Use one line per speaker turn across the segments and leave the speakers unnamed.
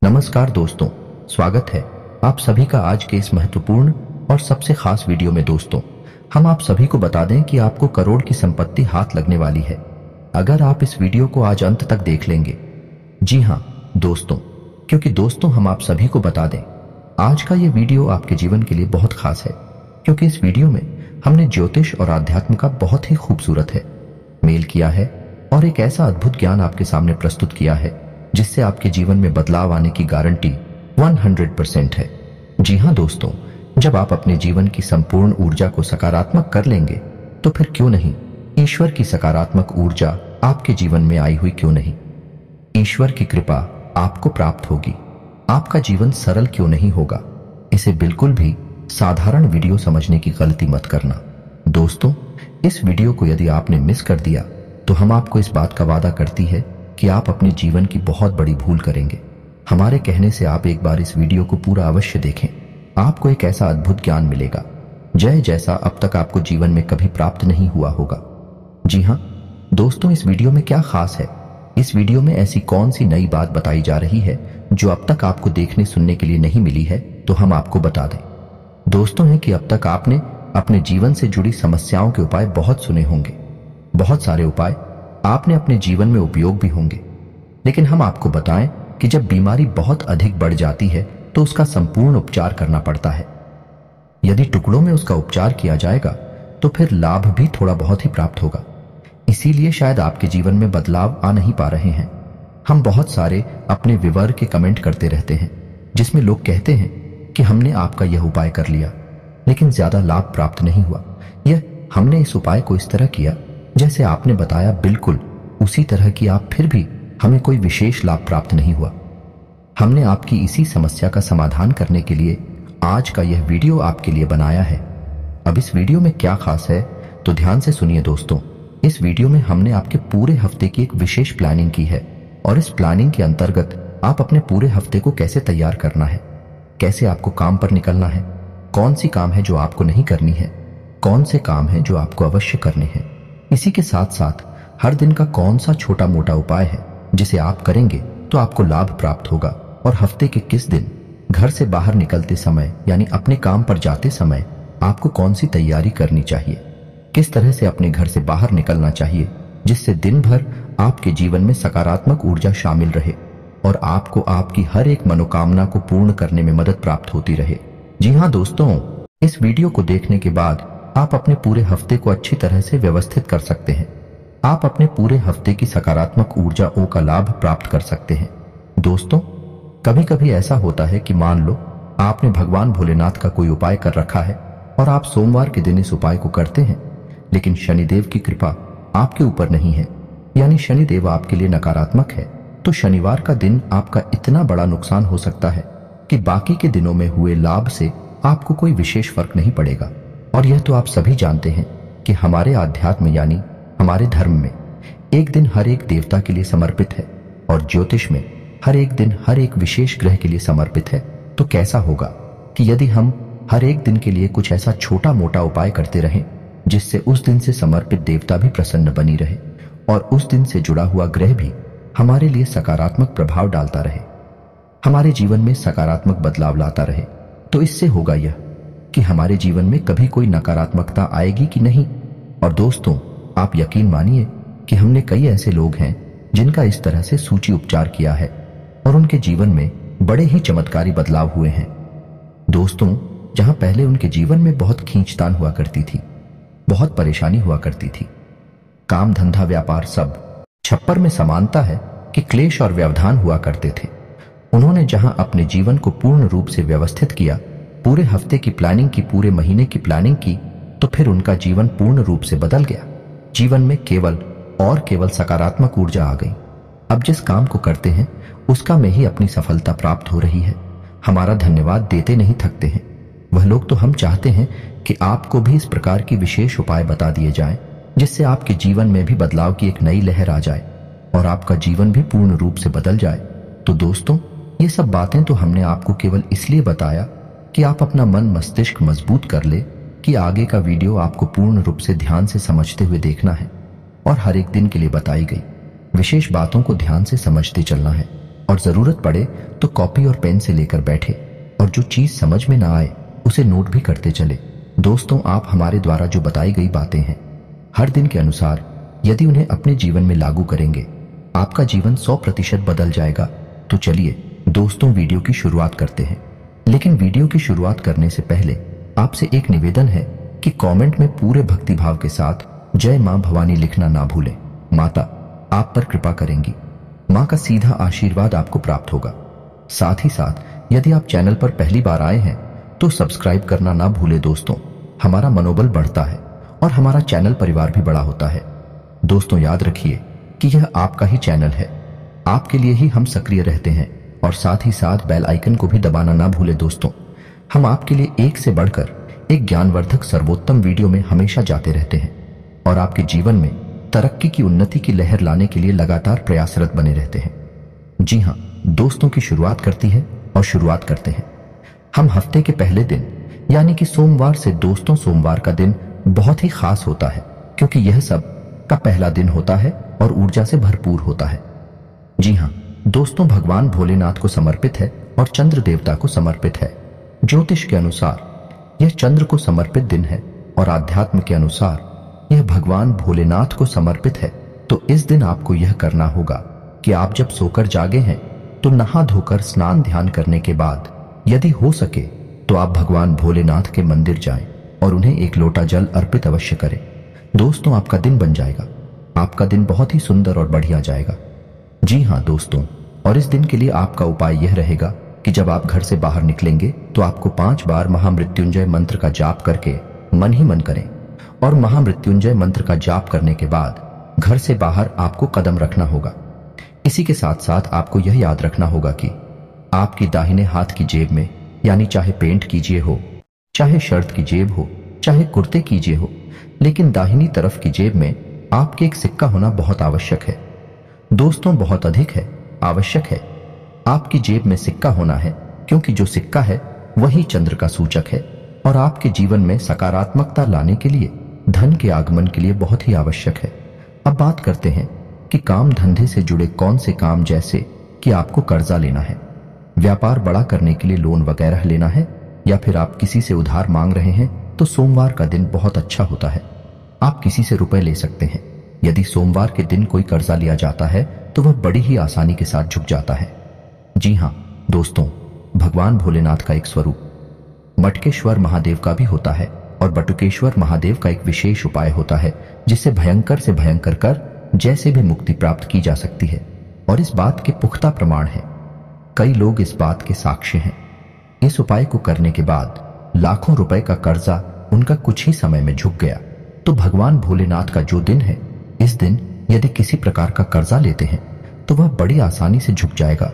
नमस्कार दोस्तों, स्वागत है आप सभी का आज के इस महत्वपूर्ण और सबसे खास वीडियो में। दोस्तों, हम आप सभी को बता दें कि आपको करोड़ की संपत्ति हाथ लगने वाली है अगर आप इस वीडियो को आज अंत तक देख लेंगे। जी हां दोस्तों, क्योंकि दोस्तों हम आप सभी को बता दें आज का ये वीडियो आपके जीवन के लिए बहुत खास है, क्योंकि इस वीडियो में हमने ज्योतिष और आध्यात्म का बहुत ही खूबसूरत है मेल किया है और एक ऐसा अद्भुत ज्ञान आपके सामने प्रस्तुत किया है जिससे आपके जीवन में बदलाव आने की गारंटी 100% है। जी हां दोस्तों, जब आप अपने जीवन की संपूर्ण ऊर्जा को सकारात्मक कर लेंगे तो फिर क्यों नहीं ईश्वर की सकारात्मक ऊर्जा आपके जीवन में आई हुई क्यों नहीं। ईश्वर की कृपा आपको प्राप्त होगी, आपका जीवन सरल क्यों नहीं होगा। इसे बिल्कुल भी साधारण वीडियो समझने की गलती मत करना। दोस्तों, इस वीडियो को यदि आपने मिस कर दिया तो हम आपको इस बात का वादा करती है कि आप अपने जीवन की बहुत बड़ी भूल करेंगे। हमारे कहने से आप एक बार इस वीडियो को पूरा अवश्य देखें, आपको एक ऐसा अद्भुत ज्ञान मिलेगा जैसा अब तक आपको जीवन में कभी प्राप्त नहीं हुआ होगा। जी हां दोस्तों, इस वीडियो में क्या खास है, इस वीडियो में ऐसी कौन सी नई बात बताई जा रही है जो अब तक आपको देखने सुनने के लिए नहीं मिली है, तो हम आपको बता दें दोस्तों है कि अब तक आपने अपने जीवन से जुड़ी समस्याओं के उपाय बहुत सुने होंगे, बहुत सारे उपाय आपने अपने जीवन में उपयोग भी होंगे, लेकिन हम आपको बताएं कि जब बीमारी बहुत अधिक बढ़ जाती है तो उसका संपूर्ण उपचार करना पड़ता है। यदि टुकड़ों में उसका उपचार किया जाएगा तो फिर लाभ भी थोड़ा बहुत ही प्राप्त होगा। इसीलिए शायद आपके जीवन में बदलाव आ नहीं पा रहे हैं। हम बहुत सारे अपने विवर के कमेंट करते रहते हैं जिसमें लोग कहते हैं कि हमने आपका यह उपाय कर लिया लेकिन ज्यादा लाभ प्राप्त नहीं हुआ, यह हमने इस उपाय को इस तरह किया जैसे आपने बताया, बिल्कुल उसी तरह की आप, फिर भी हमें कोई विशेष लाभ प्राप्त नहीं हुआ। हमने आपकी इसी समस्या का समाधान करने के लिए आज का यह वीडियो आपके लिए बनाया है। अब इस वीडियो में क्या खास है तो ध्यान से सुनिए दोस्तों। इस वीडियो में हमने आपके पूरे हफ्ते की एक विशेष प्लानिंग की है और इस प्लानिंग के अंतर्गत आप अपने पूरे हफ्ते को कैसे तैयार करना है, कैसे आपको काम पर निकलना है, कौन सी काम है जो आपको नहीं करनी है, कौन से काम है जो आपको अवश्य करने हैं। इसी के साथ साथ हर दिन का कौन सा छोटा मोटा उपाय है जिसे आप करेंगे तो आपको लाभ प्राप्त होगा, और हफ्ते के किस दिन घर से बाहर निकलते समय यानी अपने काम पर जाते समय आपको कौन सी तैयारी करनी चाहिए, किस तरह से अपने घर से बाहर निकलना चाहिए जिससे दिन भर आपके जीवन में सकारात्मक ऊर्जा शामिल रहे और आपको आपकी हर एक मनोकामना को पूर्ण करने में मदद प्राप्त होती रहे। जी हां दोस्तों, इस वीडियो को देखने के बाद आप अपने पूरे हफ्ते को अच्छी तरह से व्यवस्थित कर सकते हैं। आप अपने पूरे हफ्ते की सकारात्मक ऊर्जाओं का लाभ प्राप्त कर सकते हैं। दोस्तों, कभी कभी ऐसा होता है कि मान लो आपने भगवान भोलेनाथ का कोई उपाय कर रखा है और आप सोमवार के दिन इस उपाय को करते हैं, लेकिन शनिदेव की कृपा आपके ऊपर नहीं है, यानी शनिदेव आपके लिए नकारात्मक है, तो शनिवार का दिन आपका इतना बड़ा नुकसान हो सकता है कि बाकी के दिनों में हुए लाभ से आपको कोई विशेष फर्क नहीं पड़ेगा। और यह तो आप सभी जानते हैं कि हमारे आध्यात्म यानी हमारे धर्म में एक दिन हर एक देवता के लिए समर्पित है और ज्योतिष में हर एक दिन हर एक विशेष ग्रह के लिए समर्पित है। तो कैसा होगा कि यदि हम हर एक दिन के लिए कुछ ऐसा छोटा मोटा उपाय करते रहें जिससे उस दिन से समर्पित देवता भी प्रसन्न बनी रहे और उस दिन से जुड़ा हुआ ग्रह भी हमारे लिए सकारात्मक प्रभाव डालता रहे, हमारे जीवन में सकारात्मक बदलाव लाता रहे, तो इससे होगा यह कि हमारे जीवन में कभी कोई नकारात्मकता आएगी कि नहीं। और दोस्तों, आप यकीन मानिए कि हमने कई ऐसे लोग हैं जिनका इस तरह से सूची उपचार किया है और उनके जीवन में बड़े ही चमत्कारी बदलाव हुए हैं। दोस्तों, जहां पहले उनके जीवन में बहुत खींचतान हुआ करती थी, बहुत परेशानी हुआ करती थी, काम धंधा व्यापार सब छप्पर में समानता है कि क्लेश और व्यवधान हुआ करते थे, उन्होंने जहां अपने जीवन को पूर्ण रूप से व्यवस्थित किया, पूरे हफ्ते की प्लानिंग की, पूरे महीने की प्लानिंग की, तो फिर उनका जीवन पूर्ण रूप से बदल गया। जीवन में केवल और केवल सकारात्मक ऊर्जा आ गई। अब जिस काम को करते हैं उसका में ही अपनी सफलता प्राप्त हो रही है। हमारा धन्यवाद देते नहीं थकते हैं वह लोग। तो हम चाहते हैं कि आपको भी इस प्रकार की विशेष उपाय बता दिए जाएं जिससे आपके जीवन में भी बदलाव की एक नई लहर आ जाए और आपका जीवन भी पूर्ण रूप से बदल जाए। तो दोस्तों, ये सब बातें तो हमने आपको केवल इसलिए बताया कि आप अपना मन मस्तिष्क मजबूत कर ले कि आगे का वीडियो आपको पूर्ण रूप से ध्यान से समझते हुए देखना है और हर एक दिन के लिए बताई गई विशेष बातों को ध्यान से समझते चलना है। और जरूरत पड़े तो कॉपी और पेन से लेकर बैठे और जो चीज समझ में ना आए उसे नोट भी करते चले। दोस्तों, आप हमारे द्वारा जो बताई गई बातें हैं हर दिन के अनुसार यदि उन्हें अपने जीवन में लागू करेंगे, आपका जीवन 100% बदल जाएगा। तो चलिए दोस्तों, वीडियो की शुरुआत करते हैं। लेकिन वीडियो की शुरुआत करने से पहले आपसे एक निवेदन है कि कमेंट में पूरे भक्तिभाव के साथ जय मां भवानी लिखना ना भूलें। माता आप पर कृपा करेंगी, मां का सीधा आशीर्वाद आपको प्राप्त होगा। साथ ही साथ यदि आप चैनल पर पहली बार आए हैं तो सब्सक्राइब करना ना भूलें। दोस्तों, हमारा मनोबल बढ़ता है और हमारा चैनल परिवार भी बड़ा होता है। दोस्तों, याद रखिए कि यह आपका ही चैनल है, आपके लिए ही हम सक्रिय रहते हैं और साथ ही साथ बेल आइकन को भी दबाना ना भूलें। दोस्तों, हम आपके लिए एक से बढ़कर एक ज्ञानवर्धक सर्वोत्तम वीडियो में हमेशा जाते रहते हैं और आपके जीवन में तरक्की की उन्नति की लहर लाने के लिए लगातार प्रयासरत बने रहते हैं। जी हाँ दोस्तों, की शुरुआत करते हैं। हम हफ्ते के पहले दिन यानी कि सोमवार से। दोस्तों, सोमवार का दिन बहुत ही खास होता है क्योंकि यह सब का पहला दिन होता है और ऊर्जा से भरपूर होता है। जी हाँ दोस्तों, भगवान भोलेनाथ को समर्पित है और चंद्र देवता को समर्पित है। ज्योतिष के अनुसार यह चंद्र को समर्पित दिन है और आध्यात्म के अनुसार यह भगवान भोलेनाथ को समर्पित है। तो इस दिन आपको यह करना होगा कि आप जब सोकर जागे हैं तो नहा धोकर स्नान ध्यान करने के बाद यदि हो सके तो आप भगवान भोलेनाथ के मंदिर जाएं और उन्हें एक लोटा जल अर्पित अवश्य करें। दोस्तों, आपका दिन बन जाएगा, आपका दिन बहुत ही सुंदर और बढ़िया जाएगा। जी हाँ दोस्तों, और इस दिन के लिए आपका उपाय यह रहेगा कि जब आप घर से बाहर निकलेंगे तो आपको 5 बार महामृत्युंजय मंत्र का जाप करके मन ही मन करें और महामृत्युंजय मंत्र का जाप करने के बाद घर से बाहर आपको कदम रखना होगा। इसी के साथ साथ आपको यह याद रखना होगा कि आपकी दाहिने हाथ की जेब में, यानी चाहे पेंट की जेब हो, चाहे शर्ट की जेब हो, चाहे कुर्ते की जेब हो, लेकिन दाहिनी तरफ की जेब में आपके एक सिक्का होना बहुत आवश्यक है। दोस्तों, बहुत अधिक है, आवश्यक है। आपकी जेब में सिक्का होना है क्योंकि जो सिक्का है वही चंद्र का सूचक है और आपके जीवन में सकारात्मकता लाने के लिए, धन के आगमन के लिए बहुत ही आवश्यक है। अब बात करते हैं कि काम धंधे से जुड़े कौन से काम, जैसे कि आपको कर्जा लेना है, व्यापार बड़ा करने के लिए लोन वगैरह लेना है, या फिर आप किसी से उधार मांग रहे हैं, तो सोमवार का दिन बहुत अच्छा होता है। आप किसी से रुपए ले सकते हैं। यदि सोमवार के दिन कोई कर्जा लिया जाता है तो वह बड़ी ही आसानी के साथ झुक जाता है। जी हाँ दोस्तों, भगवान भोलेनाथ का एक स्वरूप मटकेश्वर महादेव का भी होता है और बटुकेश्वर महादेव का एक विशेष उपाय होता है जिससे भयंकर से भयंकर कर जैसे भी मुक्ति प्राप्त की जा सकती है और इस बात के पुख्ता प्रमाण हैं। कई लोग इस बात के साक्ष्य हैं। इस उपाय को करने के बाद लाखों रुपए का कर्जा उनका कुछ ही समय में झुक गया। तो भगवान भोलेनाथ का जो दिन है, इस दिन यदि किसी प्रकार का कर्जा लेते हैं तो वह बड़ी आसानी से झुक जाएगा।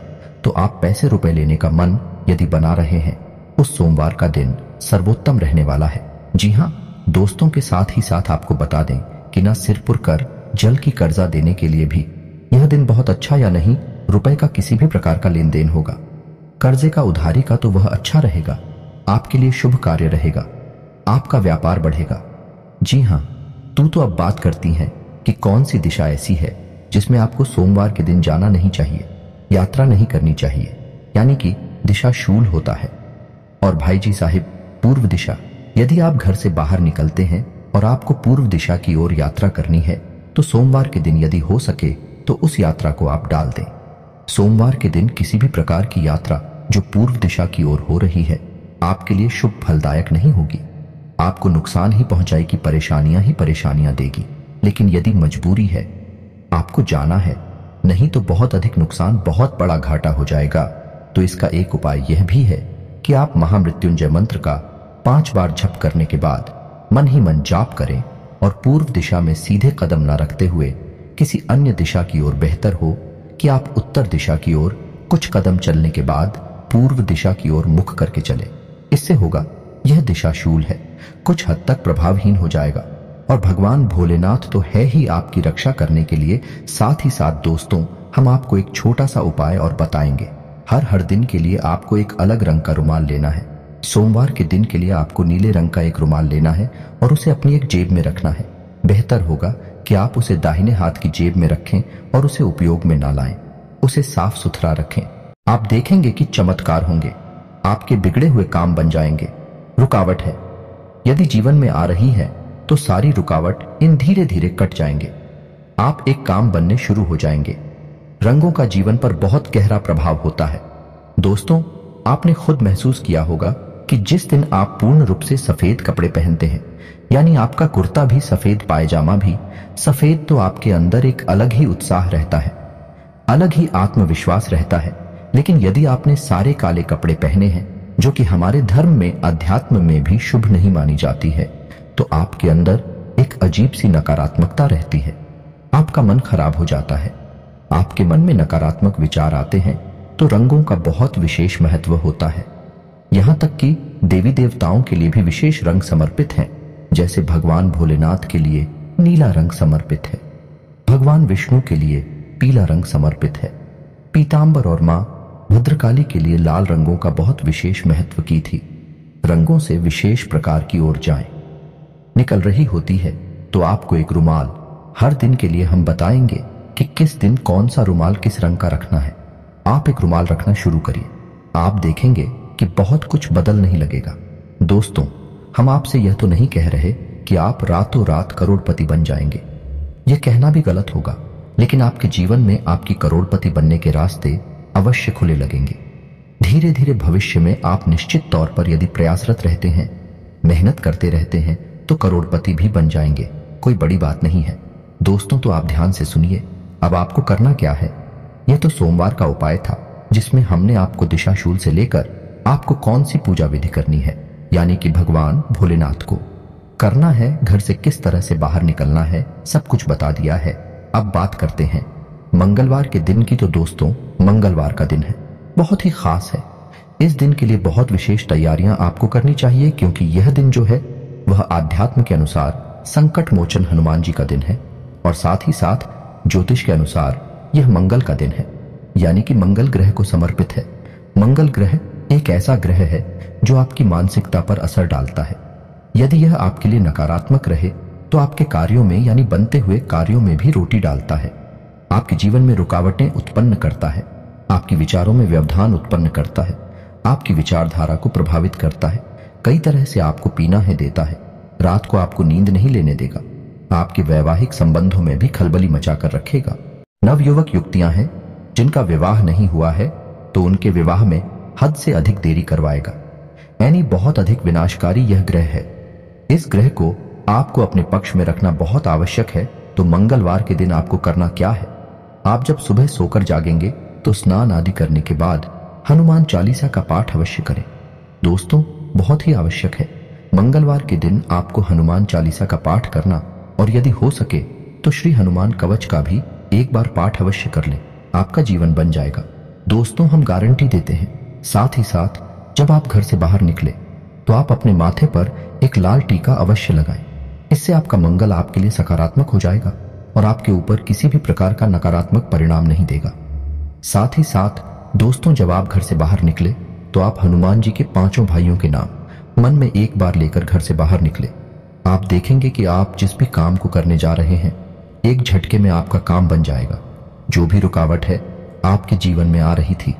तो आप पैसे रुपए लेने का मन यदि बना रहे हैं, उस सोमवार का दिन सर्वोत्तम रहने वाला है। जी हाँ दोस्तों, के साथ ही साथ आपको बता दें कि न सिर पुर कर जल की कर्जा देने के लिए भी यह दिन बहुत अच्छा, या नहीं रुपए का किसी भी प्रकार का लेन देन होगा। कर्जे का उधारी का तो वह अच्छा रहेगा, आपके लिए शुभ कार्य रहेगा, आपका व्यापार बढ़ेगा। जी हाँ, तू तो अब बात करती हैं कि कौन सी दिशा ऐसी है जिसमें आपको सोमवार के दिन जाना नहीं चाहिए, यात्रा नहीं करनी चाहिए, यानी कि दिशा शूल होता है। और भाई जी साहिब, पूर्व दिशा। यदि आप घर से बाहर निकलते हैं और आपको पूर्व दिशा की ओर यात्रा करनी है तो सोमवार के दिन यदि हो सके तो उस यात्रा को आप डाल दें। सोमवार के दिन किसी भी प्रकार की यात्रा जो पूर्व दिशा की ओर हो रही है आपके लिए शुभ फलदायक नहीं होगी, आपको नुकसान ही पहुंचाएगी, परेशानियां ही परेशानियां देगी। लेकिन यदि मजबूरी है, आपको जाना है, नहीं तो बहुत अधिक नुकसान, बहुत बड़ा घाटा हो जाएगा। तो इसका एक उपाय यह भी है कि आप महामृत्युंजय मंत्र का 5 बार जप करने के बाद मन ही मन जाप करें और पूर्व दिशा में सीधे कदम न रखते हुए किसी अन्य दिशा की ओर, बेहतर हो कि आप उत्तर दिशा की ओर कुछ कदम चलने के बाद पूर्व दिशा की ओर मुख करके चले। इससे होगा, यह दिशा शूल है, कुछ हद तक प्रभावहीन हो जाएगा और भगवान भोलेनाथ तो है ही आपकी रक्षा करने के लिए। साथ ही साथ दोस्तों, हम आपको एक छोटा सा उपाय और बताएंगे। हर दिन के लिए आपको एक अलग रंग का रुमाल लेना है। सोमवार के दिन के लिए आपको नीले रंग का एक रुमाल लेना है और उसे अपनी एक जेब में रखना है। बेहतर होगा कि आप उसे दाहिने हाथ की जेब में रखें और उसे उपयोग में ना लाएं। उसे साफ सुथरा रखें। आप देखेंगे कि चमत्कार होंगे, आपके बिगड़े हुए काम बन जाएंगे। रुकावट है, यदि जीवन में आ रही है तो सारी रुकावट इन धीरे धीरे कट जाएंगे। आप एक काम बनने शुरू हो जाएंगे। रंगों का जीवन पर बहुत गहरा प्रभाव होता है। दोस्तों, आपने खुद महसूस किया होगा कि जिस दिन आप पूर्ण रूप से सफेद कपड़े पहनते हैं, यानी आपका कुर्ता भी सफेद, पायजामा भी सफेद, तो आपके अंदर एक अलग ही उत्साह रहता है, अलग ही आत्मविश्वास रहता है। लेकिन यदि आपने सारे काले कपड़े पहने हैं, जो कि हमारे धर्म में, अध्यात्म में भी शुभ नहीं मानी जाती है, तो आपके अंदर एक अजीब सी नकारात्मकता रहती है। आपका मन खराब हो जाता है, आपके मन में नकारात्मक विचार आते हैं। तो रंगों का बहुत विशेष महत्व होता है। यहां तक कि देवी देवताओं के लिए भी विशेष रंग समर्पित हैं। जैसे भगवान भोलेनाथ के लिए नीला रंग समर्पित है, भगवान विष्णु के लिए पीला रंग समर्पित है, पीतांबर और मां भद्रकाली के लिए लाल रंगों का बहुत विशेष महत्व की थी। रंगों से विशेष प्रकार की ऊर्जाएं निकल रही होती है। तो आपको एक रुमाल, हर दिन के लिए हम बताएंगे कि किस दिन कौन सा रुमाल किस रंग का रखना है। आप एक रुमाल रखना शुरू करिए, आप देखेंगे कि बहुत कुछ बदल नहीं लगेगा। दोस्तों, हम आपसे यह तो नहीं कह रहे कि आप रातों रात करोड़पति बन जाएंगे, यह कहना भी गलत होगा। लेकिन आपके जीवन में आपकी करोड़पति बनने के रास्ते अवश्य खुले लगेंगे। धीरे धीरे भविष्य में आप निश्चित तौर पर यदि प्रयासरत रहते हैं, मेहनत करते रहते हैं, तो करोड़पति भी बन जाएंगे। कोई बड़ी बात नहीं है। दोस्तों, तो आप ध्यान से सुनिए। अब आपको करना क्या है? यह तो सोमवार का उपाय था, जिसमें हमने आपको दिशाशूल से लेकर आपको कौन सी पूजा विधि करनी है, यानी कि भगवान भोलेनाथ को करना है, घर से किस तरह से बाहर निकलना है, सब कुछ बता दिया है। अब बात करते हैं मंगलवार के दिन की। तो दोस्तों, मंगलवार का दिन है, बहुत ही खास है। इस दिन के लिए बहुत विशेष तैयारियां आपको करनी चाहिए, क्योंकि यह दिन जो है वह आध्यात्म के अनुसार संकट मोचन हनुमान जी का दिन है, और साथ ही साथ ज्योतिष के अनुसार यह मंगल का दिन है, यानी कि मंगल ग्रह को समर्पित है। मंगल ग्रह एक ऐसा ग्रह है जो आपकी मानसिकता पर असर डालता है। यदि यह आपके लिए नकारात्मक रहे तो आपके कार्यों में, यानी बनते हुए कार्यों में भी रोटी डालता है। आपके जीवन में रुकावटें उत्पन्न करता है, आपके विचारों में व्यवधान उत्पन्न करता है, आपकी विचारधारा को प्रभावित करता है, कई तरह से आपको पीना है देता है, रात को आपको नींद नहीं लेने देगा, आपके वैवाहिक संबंधों में भी खलबली मचाकर रखेगा। नवयुवक युवतियां हैं जिनका विवाह नहीं हुआ है, तो उनके विवाह में हद से अधिक देरी करवाएगा, यानी बहुत अधिक विनाशकारी यह ग्रह है। इस ग्रह को आपको अपने पक्ष में रखना बहुत आवश्यक है। तो मंगलवार के दिन आपको करना क्या है? आप जब सुबह सोकर जागेंगे तो स्नान आदि करने के बाद हनुमान चालीसा का पाठ अवश्य करें। दोस्तों, बहुत ही आवश्यक है। मंगलवार के दिन आपको हनुमान चालीसा का पाठ करना, और यदि हो सके तो श्री हनुमान कवच का भी एक बार पाठ अवश्य कर लें, आपका जीवन बन जाएगा। दोस्तों, हम गारंटी देते हैं। साथ ही साथ जब आप घर से बाहर निकले तो आप अपने माथे पर एक लाल टीका अवश्य लगाएं। इससे आपका मंगल आपके लिए सकारात्मक हो जाएगा और आपके ऊपर किसी भी प्रकार का नकारात्मक परिणाम नहीं देगा। साथ ही साथ दोस्तों, जब आप घर से बाहर निकले तो आप हनुमान जी के पांचों भाइयों के नाम मन में एक बार लेकर घर से बाहर निकले। आप देखेंगे कि आप जिस भी काम को करने जा रहे हैं, एक झटके में आपका काम बन जाएगा। जो भी रुकावट है आपके जीवन में आ रही थी,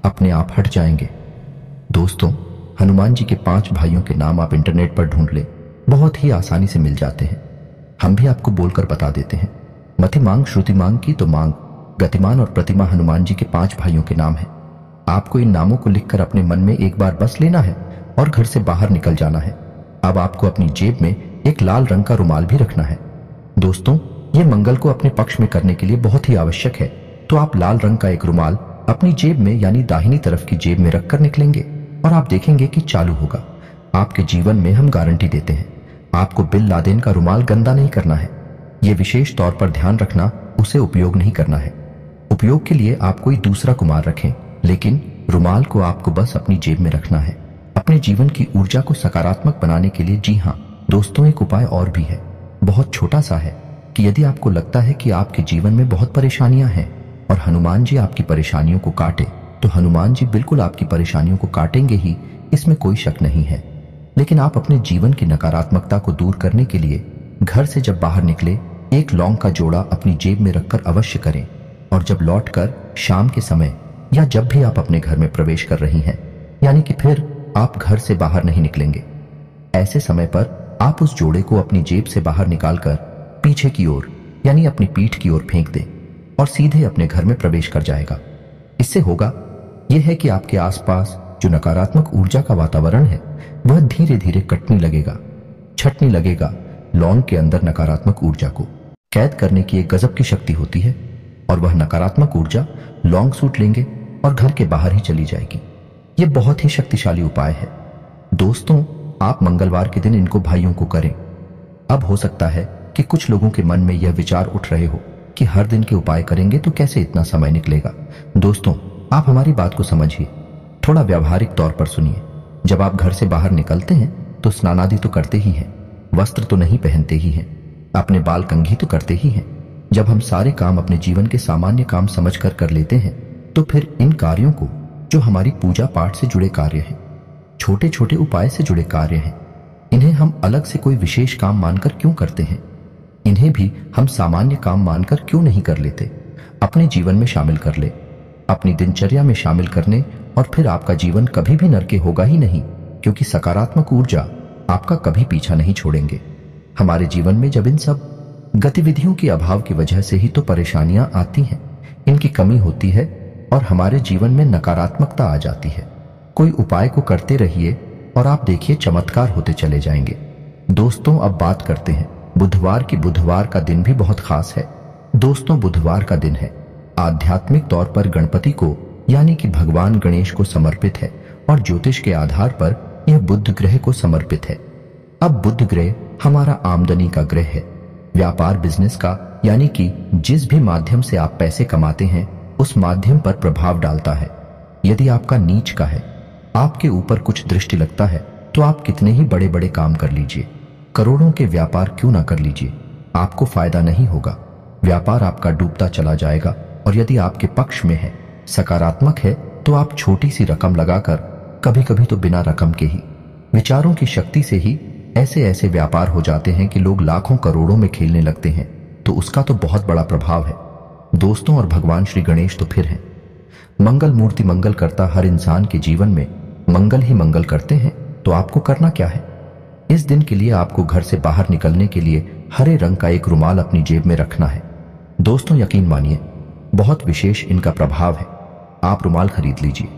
अपने आप हट जाएंगे। दोस्तों, हनुमान जी के 5 भाइयों के नाम आप इंटरनेट पर ढूंढ ले, बहुत ही आसानी से मिल जाते हैं। हम भी आपको बोलकर बता देते हैं। मतिमांग, श्रुतिमांग की तो मांग, गतिमान और प्रतिमा हनुमान जी के 5 भाइयों के नाम हैं। आपको इन नामों को लिखकर अपने मन में एक बार बस लेना है और घर से बाहर निकल जाना है। अब आपको अपनी जेब में एक लाल रंग का रुमाल भी रखना है। दोस्तों, ये मंगल को अपने पक्ष में करने के लिए बहुत ही आवश्यक है। तो आप लाल रंग का एक रुमाल अपनी जेब में, यानी दाहिनी तरफ की जेब में रखकर निकलेंगे और आप देखेंगे कि चालू होगा। आपके जीवन में हम गारंटी देते हैं। आपको बिन लादेन का रुमाल गंदा नहीं करना है। यह विशेष तौर पर ध्यान रखना, उसे उपयोग नहीं करना है। उपयोग के लिए आप कोई दूसरा कुमार रखें, लेकिन रुमाल को आपको बस अपनी जेब में रखना है। अपने जीवन की ऊर्जा को सकारात्मक बनाने के लिए, जी हाँ दोस्तों, एक उपाय और भी है, बहुत छोटा सा है, कि यदि आपको लगता है कि आपके जीवन में बहुत परेशानियां हैं और हनुमान जी आपकी परेशानियों को काटे, तो हनुमान जी बिल्कुल आपकी परेशानियों को काटेंगे ही, इसमें कोई शक नहीं है। लेकिन आप अपने जीवन की नकारात्मकता को दूर करने के लिए घर से जब बाहर निकले, एक लौंग का जोड़ा अपनी जेब में रखकर अवश्य करें, और जब लौटकर शाम के समय या जब भी आप अपने घर में प्रवेश कर रही हैं, यानी कि फिर आप घर से बाहर नहीं निकलेंगे। ऐसे समय पर आप उस जोड़े को अपनी जेब से बाहर निकालकर पीछे की ओर यानी अपनी पीठ की ओर फेंक दें और सीधे अपने घर में प्रवेश कर जाएगा। इससे होगा यह है कि आपके आसपास जो नकारात्मक ऊर्जा का वातावरण है वह धीरे धीरे कटने लगेगा, छटने लगेगा। लॉन्ग के अंदर नकारात्मक ऊर्जा को कैद करने की एक गजब की शक्ति होती है और वह नकारात्मक ऊर्जा लॉन्ग सूट लेंगे और घर के बाहर ही चली जाएगी। यह बहुत ही शक्तिशाली उपाय है दोस्तों। आप मंगलवार के दिन इनको भाइयों को करें। अब हो सकता है कि कुछ लोगों के मन में यह विचार उठ रहे हो कि हर दिन के उपाय करेंगे तो कैसे इतना समय निकलेगा। दोस्तों, आप हमारी बात को समझिए, थोड़ा व्यावहारिक तौर पर सुनिए। जब आप घर से बाहर निकलते हैं तो स्नान आदि तो करते ही हैं, वस्त्र तो नहीं पहनते ही हैं, अपने बाल कंघी तो करते ही हैं। जब हम सारे काम अपने जीवन के सामान्य काम समझकर कर लेते हैं तो फिर इन कार्यों को, जो हमारी पूजा पाठ से जुड़े कार्य हैं, छोटे छोटे उपाय से जुड़े कार्य हैं, इन्हें हम अलग से कोई विशेष काम मानकर क्यों करते हैं? इन्हें भी हम सामान्य काम मानकर क्यों नहीं कर लेते? अपने जीवन में शामिल कर ले, अपनी दिनचर्या में शामिल करने और फिर आपका जीवन कभी भी नरके होगा ही नहीं, क्योंकि सकारात्मक ऊर्जा आपका कभी पीछा नहीं छोड़ेंगे। हमारे जीवन में जब इन सब गतिविधियों के अभाव की वजह से ही तो परेशानियां आती हैं, इनकी कमी होती है और हमारे जीवन में नकारात्मकता आ जाती है। कोई उपाय को करते रहिए और आप देखिए चमत्कार होते चले जाएंगे। दोस्तों, अब बात करते हैं बुधवार की। बुधवार का दिन भी बहुत खास है दोस्तों। बुधवार का दिन है आध्यात्मिक तौर पर गणपति को यानी कि भगवान गणेश को समर्पित है और ज्योतिष के आधार पर यह बुध ग्रह को समर्पित है। अब बुध ग्रह हमारा आमदनी का ग्रह है, व्यापार बिजनेस का, यानी कि जिस भी माध्यम से आप पैसे कमाते हैं उस माध्यम पर प्रभाव डालता है। यदि आपका नीच का है, आपके ऊपर कुछ दृष्टि लगता है, तो आप कितने ही बड़े बड़े काम कर लीजिए, करोड़ों के व्यापार क्यों ना कर लीजिए, आपको फायदा नहीं होगा। व्यापार आपका डूबता चला जाएगा। और यदि आपके पक्ष में है, सकारात्मक है, तो आप छोटी सी रकम लगाकर, कभी कभी तो बिना रकम के ही विचारों की शक्ति से ही ऐसे ऐसे व्यापार हो जाते हैं कि लोग लाखों करोड़ों में खेलने लगते हैं। तो उसका तो बहुत बड़ा प्रभाव है दोस्तों। और भगवान श्री गणेश तो फिर हैं मंगल मूर्ति। मंगल करता हर इंसान के जीवन में मंगल ही मंगल करते हैं। तो आपको करना क्या है? इस दिन के लिए आपको घर से बाहर निकलने के लिए हरे रंग का एक रुमाल अपनी जेब में रखना है दोस्तों। यकीन मानिए, बहुत विशेष इनका प्रभाव है। आप रुमाल खरीद लीजिए,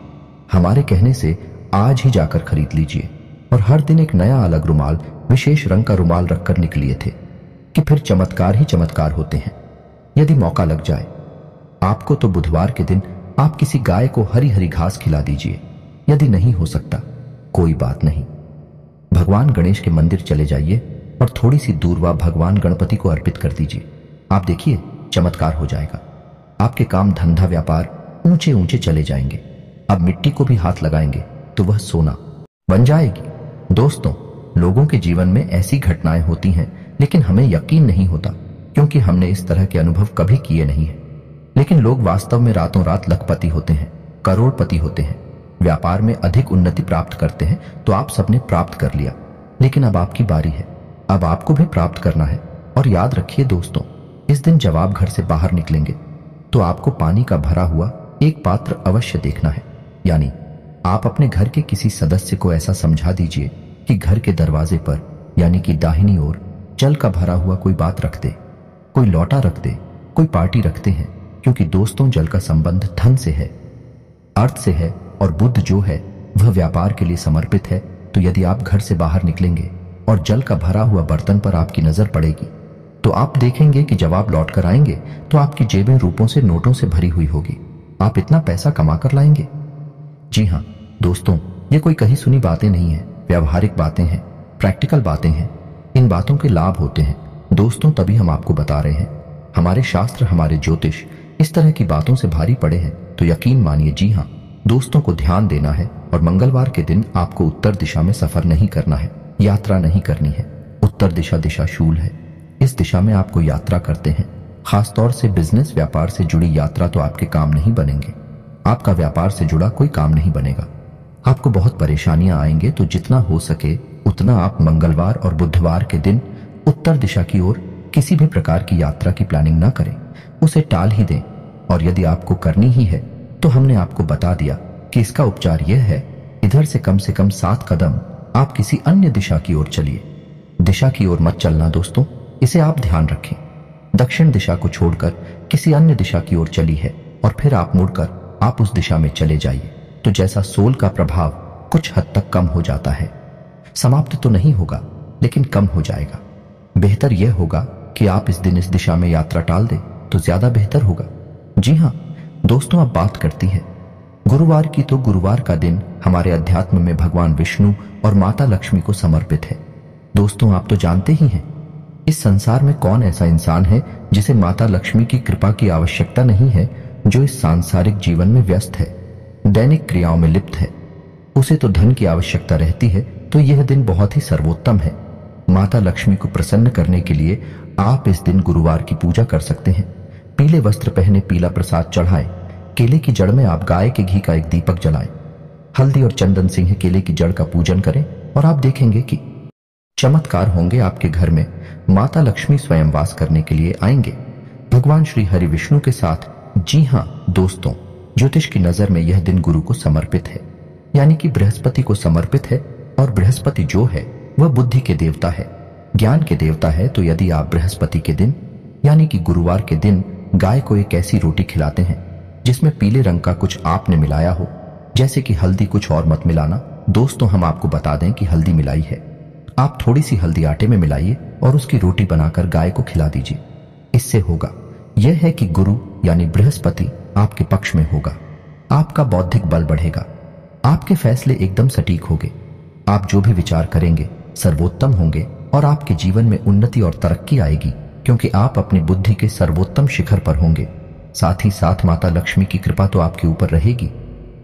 हमारे कहने से आज ही जाकर खरीद लीजिए और हर दिन एक नया अलग रुमाल, विशेष रंग का रुमाल रखकर निकलिए थे कि फिर चमत्कार ही चमत्कार होते हैं। यदि मौका लग जाए आपको तो बुधवार के दिन आप किसी गाय को हरी हरी घास खिला दीजिए। यदि नहीं हो सकता कोई बात नहीं, भगवान गणेश के मंदिर चले जाइए और थोड़ी सी दूर्वा भगवान गणपति को अर्पित कर दीजिए। आप देखिए चमत्कार हो जाएगा। आपके काम धंधा व्यापार ऊंचे ऊंचे चले जाएंगे। अब मिट्टी को भी हाथ लगाएंगे तो वह सोना बन जाएगी। दोस्तों, लोगों के जीवन में ऐसी घटनाएं होती हैं, लेकिन हमें यकीन नहीं होता क्योंकि हमने इस तरह के अनुभव कभी किए नहीं है। लेकिन लोग वास्तव में रातों रात लखपति होते हैं, करोड़पति होते हैं, व्यापार में अधिक उन्नति प्राप्त करते हैं। तो आप सबने प्राप्त कर लिया, लेकिन अब आपकी बारी है। अब आपको भी प्राप्त करना है। और याद रखिए दोस्तों, इस दिन जब आप घर से बाहर निकलेंगे तो आपको पानी का भरा हुआ एक पात्र अवश्य देखना है। यानी आप अपने घर के किसी सदस्य को ऐसा समझा दीजिए कि घर के दरवाजे पर यानी कि दाहिनी ओर जल का भरा हुआ कोई बात रख दे, कोई लौटा रख दे, कोई पार्टी रखते हैं। क्योंकि दोस्तों, जल का संबंध धन से है, अर्थ से है और बुध जो है वह व्यापार के लिए समर्पित है। तो यदि आप घर से बाहर निकलेंगे और जल का भरा हुआ बर्तन पर आपकी नजर पड़ेगी तो आप देखेंगे कि जब आप लौट कर आएंगे तो आपकी जेबें रूपों से, नोटों से भरी हुई होगी। आप इतना पैसा कमा कर लाएंगे। जी हाँ दोस्तों, ये कोई कही सुनी बातें नहीं है, व्यावहारिक बातें हैं, प्रैक्टिकल बातें हैं। इन बातों के लाभ होते हैं दोस्तों, तभी हम आपको बता रहे हैं। हमारे शास्त्र, हमारे ज्योतिष इस तरह की बातों से भारी पड़े हैं तो यकीन मानिए, जी हाँ दोस्तों, को ध्यान देना है। और मंगलवार के दिन आपको उत्तर दिशा में सफर नहीं करना है, यात्रा नहीं करनी है। उत्तर दिशा दिशाशूल है, इस दिशा में आपको यात्रा करते हैं। खासतौर से बिजनेस व्यापार से जुड़ी यात्रा तो आपके काम नहीं बनेंगे। आपका व्यापार से जुड़ा कोई काम नहीं बनेगा। आपको बहुत परेशानियां आएंगे। तो जितना हो सके उतना आप मंगलवार और बुधवार के दिन उत्तर दिशा की ओर किसी भी प्रकार की यात्रा की प्लानिंग ना करें, उसे टाल ही दें और यदि आपको करनी ही है तो हमने आपको बता दिया कि इसका उपचार यह है, इधर से कम 7 कदम आप किसी अन्य दिशा की ओर चलिए। दिशा की ओर मत चलना दोस्तों, इसे आप ध्यान रखें। दक्षिण दिशा को छोड़कर किसी अन्य दिशा की ओर चली है और फिर आप मुड़कर आप उस दिशा में चले जाइए, तो जैसा सोल का प्रभाव कुछ हद तक कम हो जाता है। समाप्त तो नहीं होगा लेकिन कम हो जाएगा। बेहतर यह होगा कि आप इस दिन इस दिशा में यात्रा टाल दें तो ज्यादा बेहतर होगा। जी हाँ दोस्तों, अब बात करती है गुरुवार की। तो गुरुवार का दिन हमारे अध्यात्म में भगवान विष्णु और माता लक्ष्मी को समर्पित है। दोस्तों आप तो जानते ही हैं, इस संसार में कौन ऐसा इंसान है जिसे माता लक्ष्मी की कृपा की आवश्यकता नहीं है, जो इस सांसारिक जीवन में व्यस्त है, दैनिक क्रियाओं में लिप्त है। उसे तो धन की आवश्यकता रहती है, तो यह दिन बहुत ही सर्वोत्तम है। माता लक्ष्मी को प्रसन्न करने के लिए आप इस दिन गुरुवार की पूजा कर सकते हैं। पीले वस्त्र पहने, पीला प्रसाद चढ़ाएं, केले की जड़ में आप गाय के घी का एक दीपक जलाएं, हल्दी और चंदन सिंह केले की जड़ का पूजन करें और आप देखेंगे कि चमत्कार होंगे। आपके घर में माता लक्ष्मी स्वयं वास करने के लिए आएंगे, भगवान श्री हरि विष्णु के साथ। जी हाँ दोस्तों, ज्योतिष की नजर में यह दिन गुरु को समर्पित है, यानी कि बृहस्पति को समर्पित है। और बृहस्पति जो है वह बुद्धि के देवता है, ज्ञान के देवता है। तो यदि आप बृहस्पति के दिन यानी कि गुरुवार के दिन गाय को एक ऐसी रोटी खिलाते हैं जिसमें पीले रंग का कुछ आपने मिलाया हो, जैसे कि हल्दी, कुछ और मत मिलाना दोस्तों। हम आपको बता दें कि हल्दी मिलाई है, आप थोड़ी सी हल्दी आटे में मिलाइए और उसकी रोटी बनाकर गाय को खिला दीजिए। इससे होगा यह है कि गुरु यानी बृहस्पति आपके पक्ष में होगा, आपका बौद्धिक बल बढ़ेगा, आपके फैसले एकदम सटीक होंगे, आप जो भी विचार करेंगे सर्वोत्तम होंगे और आपके जीवन में उन्नति और तरक्की आएगी, क्योंकि आप अपनी बुद्धि के सर्वोत्तम शिखर पर होंगे। साथ ही साथ माता लक्ष्मी की कृपा तो आपके ऊपर रहेगी।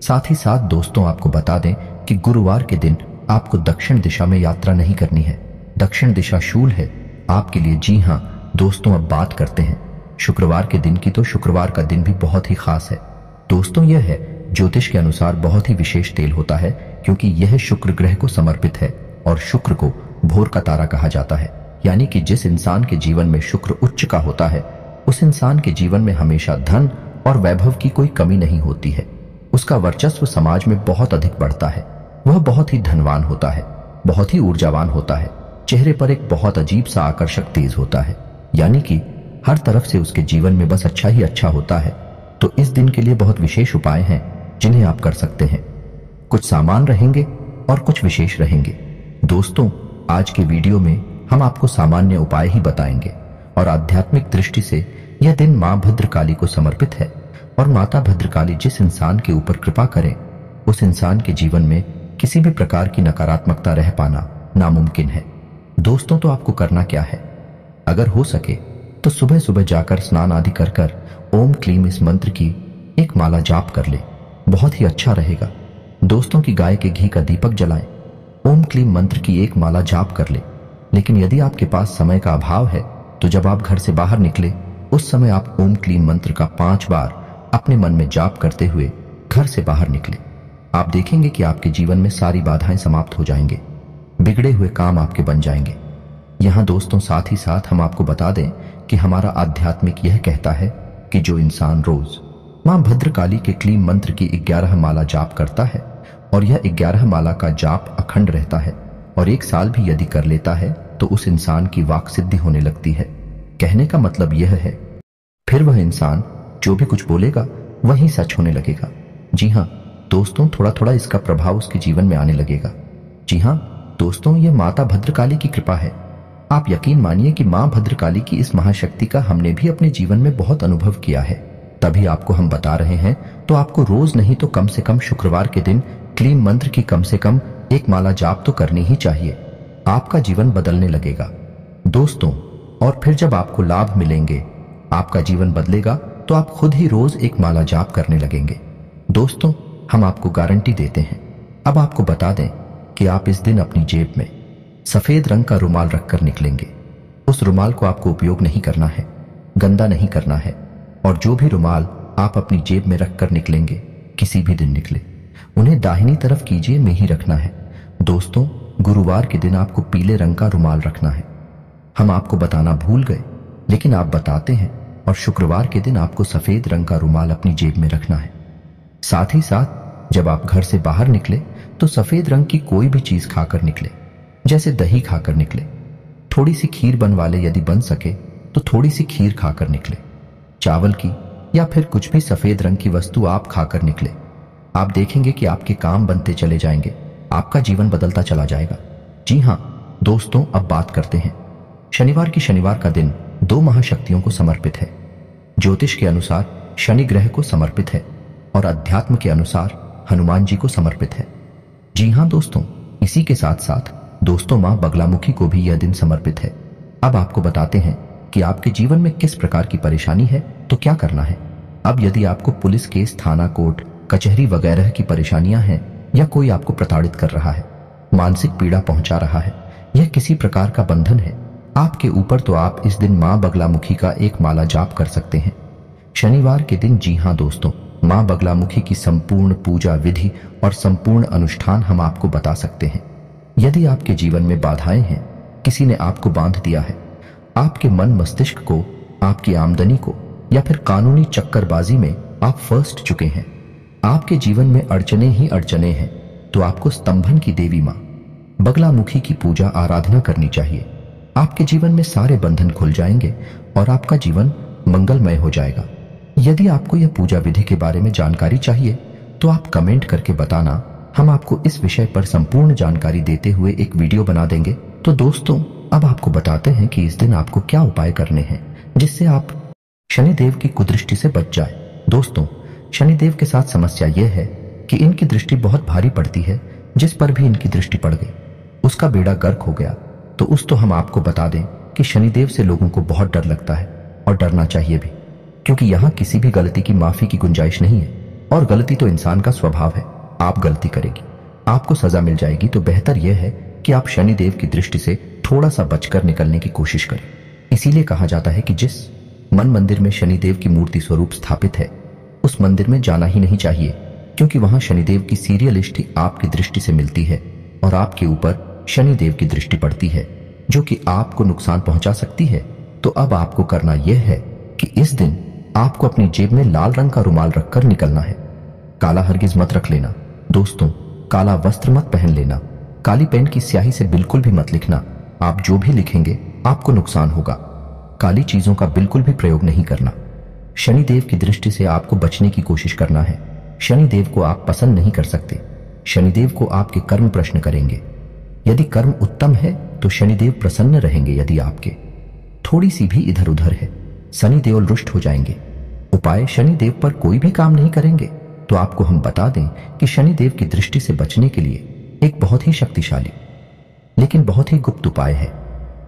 साथ ही साथ दोस्तों आपको बता दें कि गुरुवार के दिन आपको दक्षिण दिशा में यात्रा नहीं करनी है। दक्षिण दिशा शूल है आपके लिए। जी हाँ दोस्तों, अब बात करते हैं शुक्रवार के दिन की। तो शुक्रवार का दिन भी बहुत ही खास है दोस्तों। यह है ज्योतिष के अनुसार बहुत ही विशेष तेल होता है, क्योंकि यह शुक्र ग्रह को समर्पित है और शुक्र को भोर का तारा कहा जाता है। यानी कि जिस इंसान के जीवन में शुक्र उच्च का होता है, उस इंसान के जीवन में हमेशा धन और वैभव की कोई कमी नहीं होती है। उसका वर्चस्व समाज में बहुत अधिक बढ़ता है, वह बहुत ही धनवान होता है, बहुत ही ऊर्जावान होता है, चेहरे पर एक बहुत अजीब सा आकर्षक तेज होता है, यानी कि हर तरफ से उसके जीवन में बस अच्छा ही अच्छा होता है। तो इस दिन के लिए बहुत विशेष उपाय हैं जिन्हें आप कर सकते हैं। कुछ सामान रहेंगे और कुछ विशेष रहेंगे। दोस्तों आज के वीडियो में हम आपको सामान्य उपाय ही बताएंगे और आध्यात्मिक दृष्टि से यह दिन मां भद्रकाली को समर्पित है। और माता भद्रकाली जिस इंसान के ऊपर कृपा करें, उस इंसान के जीवन में किसी भी प्रकार की नकारात्मकता रह पाना नामुमकिन है। दोस्तों तो आपको करना क्या है, अगर हो सके तो सुबह सुबह जाकर स्नान आदि कर कर ओम क्लीम इस मंत्र की एक माला जाप कर ले, बहुत ही अच्छा रहेगा। दोस्तों की गाय के घी का दीपक जलाएं, ओम क्लीम मंत्र की एक माला जाप कर ले। लेकिन यदि आपके पास समय का अभाव है तो जब आप घर से बाहर निकले उस समय आप ओम क्लीम मंत्र का 5 बार अपने मन में जाप करते हुए घर से बाहर निकले। आप देखेंगे कि आपके जीवन में सारी बाधाएं समाप्त हो जाएंगे, बिगड़े हुए काम आपके बन जाएंगे। यहां दोस्तों साथ ही साथ हम आपको बता दें कि हमारा आध्यात्मिक यह कहता है कि जो इंसान रोज मां भद्रकाली के क्लीम मंत्र की 11 माला जाप करता है और यह 11 माला का जाप अखंड रहता है और 1 साल भी यदि कर लेता है तो उस इंसान की वाक सिद्धि होने लगती है। कहने का मतलब यह है फिर वह इंसान जो भी कुछ बोलेगा वही सच होने लगेगा। जी हाँ दोस्तों, थोड़ा थोड़ा इसका प्रभाव उसके जीवन में आने लगेगा। जी हाँ दोस्तों, यह माता भद्रकाली की कृपा है। आप यकीन मानिए कि मां भद्रकाली की इस महाशक्ति का हमने भी अपने जीवन में बहुत अनुभव किया है, तभी आपको हम बता रहे हैं। तो आपको रोज नहीं तो कम से कम शुक्रवार के दिन क्लीम मंत्र की कम से कम 1 माला जाप तो करनी ही चाहिए। आपका जीवन बदलने लगेगा दोस्तों। और फिर जब आपको लाभ मिलेंगे, आपका जीवन बदलेगा, तो आप खुद ही रोज 1 माला जाप करने लगेंगे। दोस्तों हम आपको गारंटी देते हैं। अब आपको बता दें कि आप इस दिन अपनी जेब में सफेद रंग का रुमाल रखकर निकलेंगे। उस रुमाल को आपको उपयोग नहीं करना है, गंदा नहीं करना है। और जो भी रुमाल आप अपनी जेब में रखकर निकलेंगे, किसी भी दिन निकले, उन्हें दाहिनी तरफ कीजिए में ही रखना है। दोस्तों गुरुवार के दिन आपको पीले रंग का रुमाल रखना है। हम आपको बताना भूल गए, लेकिन आप बताते हैं और शुक्रवार के दिन आपको सफेद रंग का रुमाल अपनी जेब में रखना है। साथ ही साथ जब आप घर से बाहर निकले तो सफेद रंग की कोई भी चीज खाकर निकले, जैसे दही खाकर निकले, थोड़ी सी खीर बनवाले, यदि बन सके तो थोड़ी सी खीर खाकर निकले, चावल की या फिर कुछ भी सफेद रंग की वस्तु आप खाकर निकले। आप देखेंगे कि आपके काम बनते चले जाएंगे, आपका जीवन बदलता चला जाएगा। जी हां दोस्तों, अब बात करते हैं शनिवार का दिन दो महाशक्तियों को समर्पित है। ज्योतिष के अनुसार शनि ग्रह को समर्पित है और अध्यात्म के अनुसार हनुमान जी को समर्पित है। जी हां दोस्तों, इसी के साथ साथ दोस्तों मां बगलामुखी को भी यह दिन समर्पित है। अब आपको बताते हैं कि आपके जीवन में किस प्रकार की परेशानी है तो क्या करना है। अब यदि आपको पुलिस केस, थाना, कोर्ट, कचहरी वगैरह की परेशानियां हैं या कोई आपको प्रताड़ित कर रहा है, मानसिक पीड़ा पहुंचा रहा है, यह किसी प्रकार का बंधन है आपके ऊपर, तो आप इस दिन मां बगलामुखी का एक माला जाप कर सकते हैं शनिवार के दिन। जी हां दोस्तों, मां बगलामुखी की संपूर्ण पूजा विधि और संपूर्ण अनुष्ठान हम आपको बता सकते हैं। यदि आपके जीवन में बाधाएं हैं, किसी ने आपको बांध दिया है, आपके मन मस्तिष्क को, आपकी आमदनी को, या फिर कानूनी चक्करबाजी में आप फंस चुके हैं, आपके जीवन में अड़चने ही अड़चने हैं, तो आपको स्तंभन की देवी मां बगलामुखी की पूजा आराधना करनी चाहिए। आपके जीवन में सारे बंधन खुल जाएंगे और आपका जीवन मंगलमय हो जाएगा। यदि आपको यह पूजा विधि के बारे में जानकारी चाहिए तो आप कमेंट करके बताना, हम आपको इस विषय पर संपूर्ण जानकारी देते हुए एक वीडियो बना देंगे। तो दोस्तों, अब आपको बताते हैं कि इस दिन आपको क्या उपाय करने हैं जिससे आप शनिदेव की कुदृष्टि से बच जाए। दोस्तों, शनिदेव के साथ समस्या यह है कि इनकी दृष्टि बहुत भारी पड़ती है। जिस पर भी इनकी दृष्टि पड़ गई उसका बेड़ा गर्क हो गया। तो हम आपको बता दें कि शनिदेव से लोगों को बहुत डर लगता है और डरना चाहिए भी, क्योंकि यहाँ किसी भी गलती की माफी की गुंजाइश नहीं है और गलती तो इंसान का स्वभाव है। आप गलती करेगी, आपको सजा मिल जाएगी, तो बेहतर यह है कि आप शनिदेव की दृष्टि से थोड़ा सा बचकर निकलने की कोशिश करें। इसीलिए कहा जाता है कि जिस मन मंदिर में शनिदेव की मूर्ति स्वरूप स्थापित है उस मंदिर में जाना ही नहीं चाहिए, क्योंकि वहां शनिदेव की सीरियलिस्टी आपकी दृष्टि से मिलती है और आपके ऊपर शनिदेव की दृष्टि पड़ती है, जो कि आपको नुकसान पहुंचा सकती है। तो अब आपको करना यह है कि इस दिन आपको अपनी जेब में लाल रंग का रुमाल रखकर निकलना है। काला हरगिज मत रख लेना दोस्तों, काला वस्त्र मत पहन लेना, काली पेन की स्याही से बिल्कुल भी मत लिखना। आप जो भी लिखेंगे आपको नुकसान होगा। काली चीजों का बिल्कुल भी प्रयोग नहीं करना। शनिदेव की दृष्टि से आपको बचने की कोशिश करना है। शनिदेव को आप पसंद नहीं कर सकते। शनिदेव को आपके कर्म प्रश्न करेंगे। यदि कर्म उत्तम है तो शनिदेव प्रसन्न रहेंगे। यदि आपके थोड़ी सी भी इधर उधर है, शनिदेव रुष्ट हो जाएंगे। उपाय, शनिदेव पर कोई भी काम नहीं करेंगे तो आपको हम बता दें कि शनिदेव की दृष्टि से बचने के लिए एक बहुत ही शक्तिशाली लेकिन बहुत ही गुप्त उपाय है।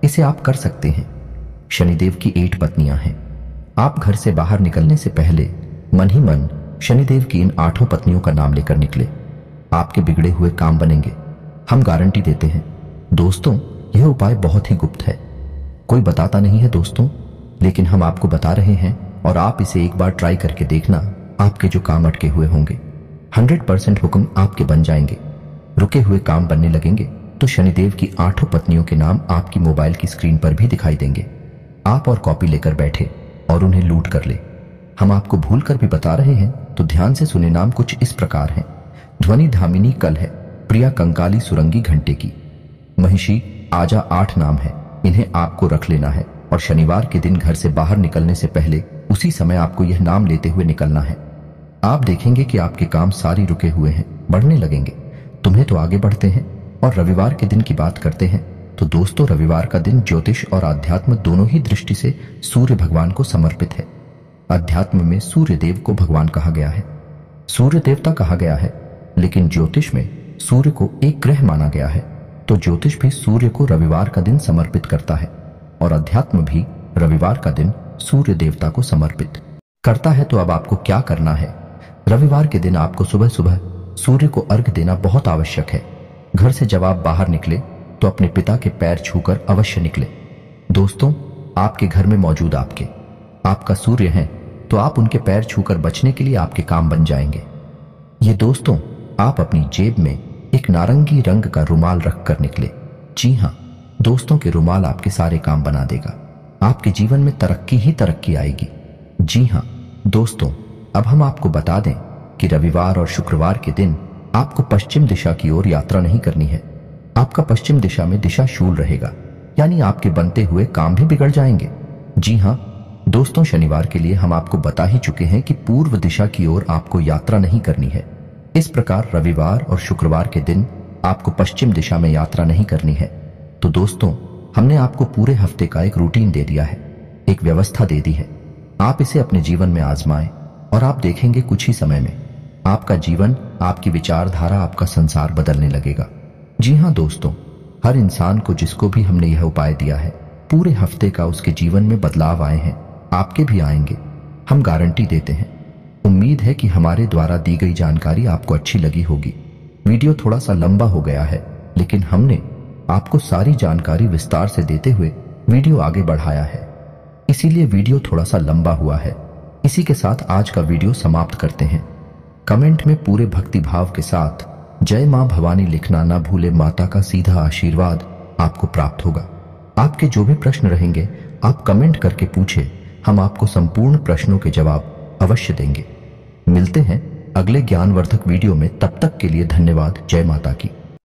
इसे आप कर सकते हैं। शनिदेव की 8 पत्नियां हैं। आप घर से बाहर निकलने से पहले मन ही मन शनिदेव की इन 8 पत्नियों का नाम लेकर निकले। आपके बिगड़े हुए काम बनेंगे, हम गारंटी देते हैं। दोस्तों, यह उपाय बहुत ही गुप्त है, कोई बताता नहीं है दोस्तों, लेकिन हम आपको बता रहे हैं और आप इसे एक बार ट्राई करके देखना। आपके जो काम अटके हुए होंगे 100% हुक्म आपके बन जाएंगे। रुके हुए काम बनने लगेंगे तो शनिदेव की 8 पत्नियों के नाम आपकी मोबाइल की स्क्रीन पर भी दिखाई देंगे। आप और कॉपी लेकर बैठे और उन्हें लूट कर ले। हम आपको भूल कर भी बता रहे हैं तो ध्यान से सुने। नाम कुछ इस प्रकार हैं। ध्वनि धामिनी कल है, प्रिया कंकाली सुरंगी घंटे की, महिषी आजा 8 नाम है। इन्हें आपको रख लेना है और शनिवार के दिन घर से बाहर निकलने से पहले उसी समय आपको यह नाम लेते हुए निकलना है। आप देखेंगे कि आपके काम सारी रुके हुए हैं, बढ़ने लगेंगे। तुम्हें तो आगे बढ़ते हैं। और रविवार के दिन की बात करते हैं तो दोस्तों, रविवार का दिन ज्योतिष और आध्यात्म दोनों ही दृष्टि से सूर्य भगवान को समर्पित है। अध्यात्म में सूर्य देव को भगवान कहा गया है, सूर्य देवता कहा गया है, लेकिन ज्योतिष में सूर्य को एक ग्रह माना गया है। तो ज्योतिष भी सूर्य को रविवार का दिन समर्पित करता है और अध्यात्म भी रविवार का दिन सूर्य देवता को समर्पित करता है। तो अब आपको क्या करना है? रविवार के दिन आपको सुबह सुबह सूर्य को अर्घ्य देना बहुत आवश्यक है। घर से जब आप बाहर निकले तो अपने पिता के पैर छूकर अवश्य निकले। दोस्तों, आपके घर में मौजूद आपका सूर्य हैं, तो आप उनके पैर छूकर बचने के लिए आपके काम बन जाएंगे। ये दोस्तों, आप अपनी जेब में एक नारंगी रंग का रुमाल रखकर निकले। जी हां दोस्तों, के रुमाल आपके सारे काम बना देगा। आपके जीवन में तरक्की ही तरक्की आएगी। जी हाँ दोस्तों, अब हम आपको बता दें कि रविवार और शुक्रवार के दिन आपको पश्चिम दिशा की ओर यात्रा नहीं करनी है। आपका पश्चिम दिशा में दिशा शूल रहेगा, यानी आपके बनते हुए काम भी बिगड़ जाएंगे। जी हाँ दोस्तों, शनिवार के लिए हम आपको बता ही चुके हैं कि पूर्व दिशा की ओर आपको यात्रा नहीं करनी है। इस प्रकार रविवार और शुक्रवार के दिन आपको पश्चिम दिशा में यात्रा नहीं करनी है। तो दोस्तों, हमने आपको पूरे हफ्ते का एक रूटीन दे दिया है, एक व्यवस्था दे दी है। आप इसे अपने जीवन में आजमाएं और आप देखेंगे कुछ ही समय में आपका जीवन, आपकी विचारधारा, आपका संसार बदलने लगेगा। जी हाँ दोस्तों, हर इंसान को जिसको भी हमने यह उपाय दिया है, पूरे हफ्ते का उसके जीवन में बदलाव आए हैं, आपके भी आएंगे, हम गारंटी देते हैं। उम्मीद है कि हमारे द्वारा दी गई जानकारी आपको अच्छी लगी होगी। वीडियो थोड़ा सा लंबा हो गया है, लेकिन हमने आपको सारी जानकारी विस्तार से देते हुए वीडियो आगे बढ़ाया है, इसीलिए वीडियो थोड़ा सा लंबा हुआ है। इसी के साथ आज का वीडियो समाप्त करते हैं। कमेंट में पूरे भक्ति भाव के साथ जय मां भवानी लिखना ना भूले, माता का सीधा आशीर्वाद आपको प्राप्त होगा। आपके जो भी प्रश्न रहेंगे आप कमेंट करके पूछे, हम आपको संपूर्ण प्रश्नों के जवाब अवश्य देंगे। मिलते हैं अगले ज्ञानवर्धक वीडियो में, तब तक के लिए धन्यवाद। जय माता की।